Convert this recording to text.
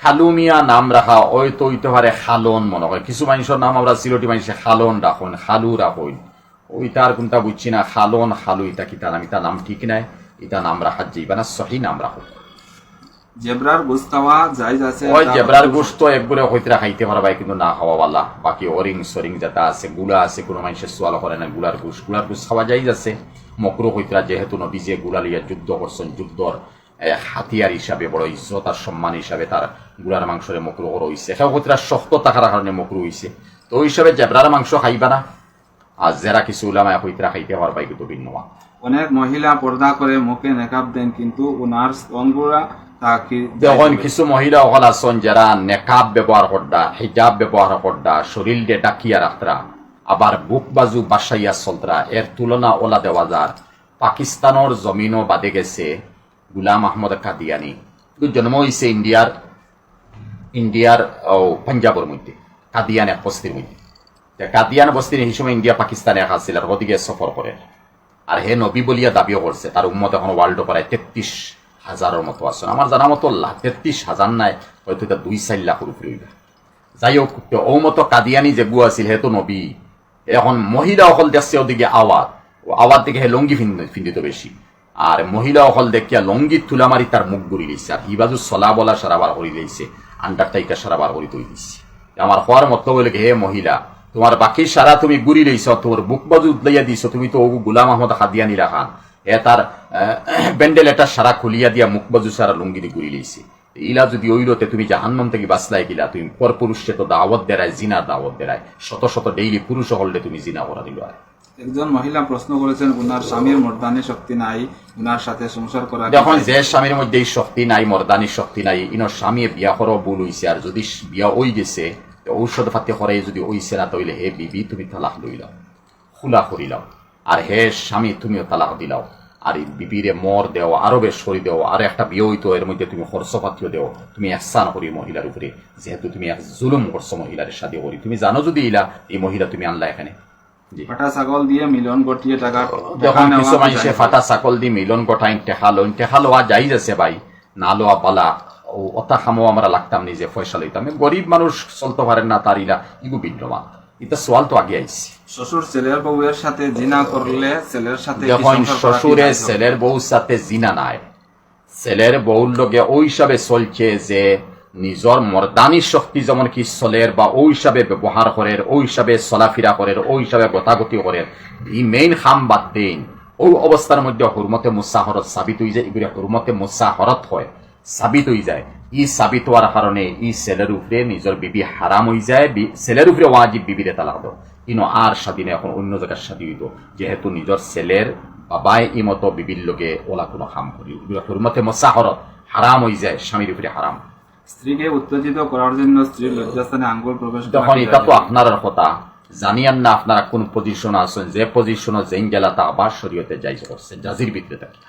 খালুমিয়া নাম রাখা ওই তো হইতে পারে খালন মনে হয়, কিছু মানুষের নাম আমরা সিলেটি মানুষে খালন রাখুন, খালু রাখুন, ওইটার কোনটা বুঝছি না, খালন খালু এটা কি তার এটা নাম ঠিক নাই, এটা নাম রাখা যাইবা না, সহি নাম রাখো। জেব্রার গোশত খাওয়া জায়েজ আছে? ওই জেব্রার গোশত একবারে হইতরা খাইতে পারবা, কিন্তু না খাওয়া বালা। বাকি অরিং সরিং যেটা আছে, গুলা আছে, কোনো মানুষের সোয়াল করে না, গুলার গোশ খাওয়া জায়েজ আছে। মকরু হইতরা যেহেতু নবী যে গুলা লিয়া যুদ্ধ করছেন, যুদ্ধর হাতিয়ার হিসাবে, বড় ইজ্জত আর সম্মান হিসাবে তার গুলার মাংসরে মকরু করা হইছে, সেখানে হইতরা শক্ত থাকার কারণে মকরু হইছে। তো ওই হিসাবে জেব্রার মাংস খাইবা না, আর যারা কিছু উলামায় হইতরা খাইতে পারবা, কিন্তু ভিন্ন। অনেক মহিলা পর্দা করে মুখে নেকাব দেন, কিন্তু ওনার স্তনগুলা যখন কিছু মহিলা হল আছেন যারা নেকাব ব্যবহার করডা, হিজাব ব্যবহার করডা, শরীর দিয়ে ডাকিয়া রাখতরা, আবার বুক বাজু বাসাইয়া চলতরা, এর তুলনা ওলা দেওয়া যার পাকিস্তানের জমিনও বাদে গেছে গুলাম আহমদ কাদিয়ানি, জন্ম হয়েছে ইন্ডিয়ার পাঞ্জাবের মধ্যে, কাদিয়ান এক বস্তির মধ্যে। কাদিয়ান বস্তির এই সময় ইন্ডিয়া পাকিস্তানে এক আসছিল, আর ওদিকে সফর করে, আর হে নবী বলিয়া দাবিও করছে। তার উম্মত এখন ওয়ার্ল্ড প্রায় 33,000-এর মতো আছে, আমার জানা মতো 33,000 নাই, হয়তো এটা 2-4 লাখের উপরে হইবে। যাই হোক, ও মতো কাদিয়ানি যে গু আছিল হে তো নবী। এখন মহিলা অকল দেখছে ওদিকে আওয়াজ দিকে হে লঙ্গি ফিন্দিত বেশি, আর মহিলা অকল দেখিয়া লঙ্গি তুলা মারি তার মুখ গুড়ি দিচ্ছে, আর হিবাজু চলা বলা সারাবার করি দিয়েছে, আন্ডারটাইকা সারাবার করি তৈরি দিচ্ছে। আমার হওয়ার মতো বলে হে মহিলা, তোমার বাকি সারা তুমি গুড়ি লইছ, তোমার বুক বাজু উদলাইয়া দিছ, তুমি তো গুলাম আহমদ কাদিয়ানি রাখান, এ তার ব্যান্ডেল এটা সারা খুলিয়া দিয়া মুখ বাজু সারা লুঙ্গি দিয়ে গুড়ি লইছে। ইলা যদি ওইরতে তুমি জাহান্নাম থেকে বাঁচলাই গিলা, তুমি পর পুরুষে তো দাওয়াত দেরায়, জিনার দাওয়াত দেরায়, শত শত ডেইলি পুরুষ হলে তুমি জিনা করা দিল। একজন মহিলা প্রশ্ন করেছেন, উনার স্বামীর মর্দানি শক্তি নাই, উনার সাথে সংসার করা। যখন যে স্বামীর মধ্যে এই শক্তি নাই, মর্দানি শক্তি নাই, ইনোর স্বামী বিয়া করো ভুল হইছে, আর যদি বিয়া ওই গেছে ঔষধ ফাতে করে যদি ওইছে না, তইলে হে বিবি তুমি তালাক লইলাও, খুলা করিলাও, আর হে স্বামী তুমিও তালাক দিলাও, আর এই বিবিরে মর দেও, আরো বেশ সরি দেও, আর একটা বিয়ে হইতো এর মধ্যে তুমি খরচপাতিও দেও, তুমি একসান করি মহিলার উপরে, যেহেতু তুমি এক জুলুম করছো মহিলার সাথে করি, তুমি জানো যদি ইলা এই মহিলা তুমি আনলা এখানে। ফাটা ছাগল দিয়ে মিলন গটিয়ে টাকা, যখন কিছু মানুষে ফাটা ছাগল দিয়ে মিলন গটাইন টেকা লওয়া যাই যাচ্ছে ভাই, না লোয়া পালা অতা খামো আমরা লাগতাম নিজে পয়সা লইতাম, গরিব মানুষ চলতে পারেন না, তার ইলা ইগু বিদ্যমান। এটা সোয়াল তো আগে আইসি, শ্বশুর ছেলের বউয়ের সাথে জিনা করলে ছেলের সাথে যখন শ্বশুরে ছেলের বউর সাথে জিনা নাই, ছেলের বউর লগে ওই হিসাবে চলছে যে নিজর মর্দানি শক্তি যেমন কি চলের, বা ওই হিসাবে ব্যবহার করে, ওই হিসাবে চলাফেরা করে, ওই হিসাবে গতাগতি করে, ই মেইন খাম বাদ দেন, ওই অবস্থার মধ্যে হুরমতে মুসাহরত সাবিত হয়ে যায়, এগুলো হুরমতে মুসাহরত হয়, সাবিত হয়ে যায়। ই সাবিত হওয়ার কারণে ই ছেলের উপরে নিজের বিবি হারাম হয়ে যায়, ছেলের উপরে ওয়াজিব বিবিরে তালাক দাও, কিন্তু আর স্বাধীনে এখন অন্য জায়গার স্বাধী হইত, যেহেতু নিজের ছেলের বাবাই ই মতো বিবির লোকে ওলা কোনো খাম করি, হুরমতে মুসাহরত হারাম হয়ে যায়, স্বামীর উপরে হারাম। স্ত্রীকে উত্তেজিত করার জন্য স্ত্রীর লজ্জাস্থানে আঙ্গুল প্রবেশ, তখন এটা তো আপনার কথা, জানিয়ান না আপনারা কোন পজিশন আছেন, যে পজিশনে যেন গেলা তা আবার শরীয়তে যাইজ করছে, জাজির ভিতরে থাকে।